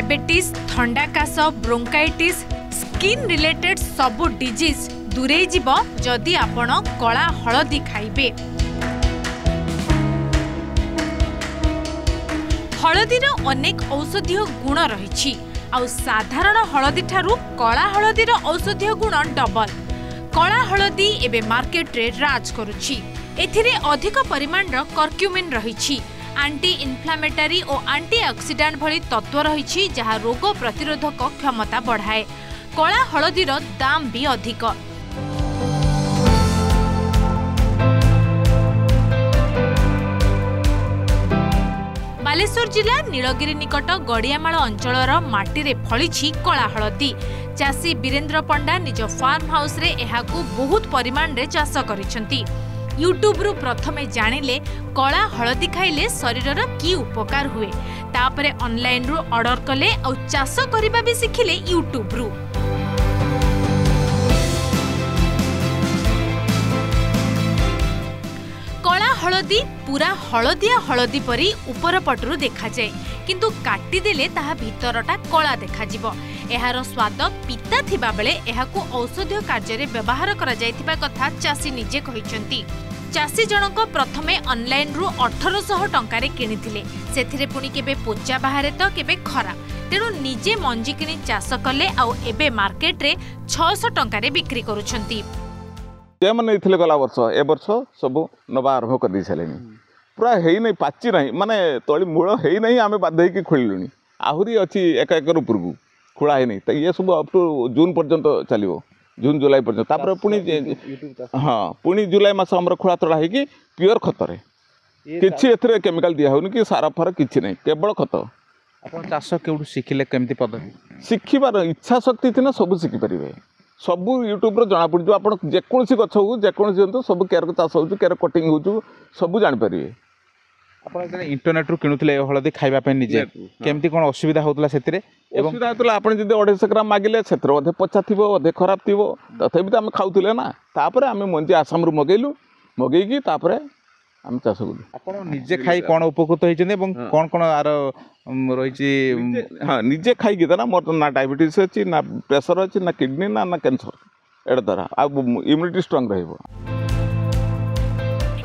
Diabetes ठंडा काश bronchitis skin related सबु डिजीज दूरे जीव जदि आपण कला हलदी खाइबे। हलदीर अनेक औषधीय गुण रही आउ साधारण हलदी ठारू कला हलदीर औषधीय गुण डबल। कला हलदी एबे मार्केट रे राज करुछि। एथिरे अधिक परिमाण कर्क्यूमिन रही आंटी इन्फ्लामेटरी और आंटी ऑक्सीडेंट भली तत्व रही जहाँ रोग प्रतिरोधक क्षमता बढ़ाए। कला हलदीर दाम भी अधिक। बालेश्वर जिला नीलगिरी निकट गड़ियामाल अंचलर माटी फली कला हलदी। चाषी वीरेन्द्र पंडा निज फार्म हाउस रे एहाकू बहुत परिमाण रे चाष करिसेंती। यूट्यूब रु प्रथमे जानिले कला हलदी खाइले शरीरर की उपकार हुए, तापरे ऑनलाइन रु ऑर्डर कले और चाष करिबा भी सिखिले यूट्यूब रु। कला हलदी पूरा हलदिया हलदी परी ऊपर पटरु देखा जाए, किंतु काटी देले ताहा भीतरटा कला देखा जिवो। एहार स्वाद पिता थिबा बेले एहाकू औषधीय कार्य रे व्यवहार करा जायतिबा कथा चाषी निजे कहिसंती। चाषी जनक प्रथमे ऑनलाइन रु 1800 टंका रे किनिथिले। सेथिरे पुनी केबे पोचा बाहारे तो केबे खराब, तेणु निजे मंजी किनी चाष कले आउ एबे मार्केट रे 600 टंका रे बिक्री करूछंती। जे मन इथिले गला वर्ष ए वर्ष सब नबा आरंभ कर दी छलेनी। पूरा हेई नै पाची नै माने तळी मूळ हेई नै आमे बाधै की खोलिलुनी। आहुरी अछि एक एकर उपरगु खोला हे नै त ये सब अप टू जून पर्यंत चलिवो। जून जुलाई पर्यंत तापर पुणी हाँ पुणी जुलाई मास हमर खोला तड़ा है कि प्योर खत रे किछि एथरे केमिकल दिया होनी कि सारा फर किछि नै केवल खत। आपण चाष केउडू सिखिले केमती पद्धति सिखिबार इच्छा शक्ति थिना सब सिखि परिबे। सब यूट्यूब जना पड़ जो आप जेकोसी गछ हो जेकोसी जंतु सब केयर चाष हो केयर कटिंग हो सब जान परिबे। आपण इंटरनेट रु किनुतले हलदी खाइबा पे निजे केमती कोन असुविधा होतला सेतिरे एवं असुविधा होतला आपण जदि 250 ग्राम मागिले सेतर अधे पचा थिबो अधे खराब थिबो तथेबि त हम खाउतले ना। तापरे हम मंजी आसाम रु मगेलु मगेकी तापरे हम चाष करू। आपण निजे खाई कोन उपकृत होइछन एवं कोन कोन आरो रहिछि। हां निजे खाई कि ना मोर ना डायबिटीज अछि ना प्रेशर अछि ना किडनी ना ना कैंसर एड द्वारा आ इम्यूनिटी स्ट्रांग रहइबो।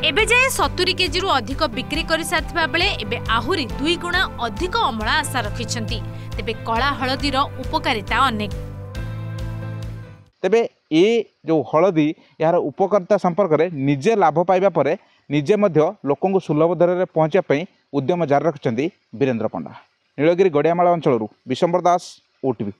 एबे जाए 70 केजी रु अधिक बिक्री कर साथिबा बेले एबे आहुरी 2 गुणा अधिक अमला आशा रखिछंती। तेबे कला हलदीर उपकारिता अनेक। तेबे ए जो हलदी यार उपकारिता संपर्क रे निजे लाभ पाइबा परे निजे मध्य लोकंको सुलभ दर रे पहुंचा पई उद्यम जारी रखिछंती वीरेन्द्र पंडा। नीलगिरी गड़ियामाल अंचल विशंबर दास, ओटीवी।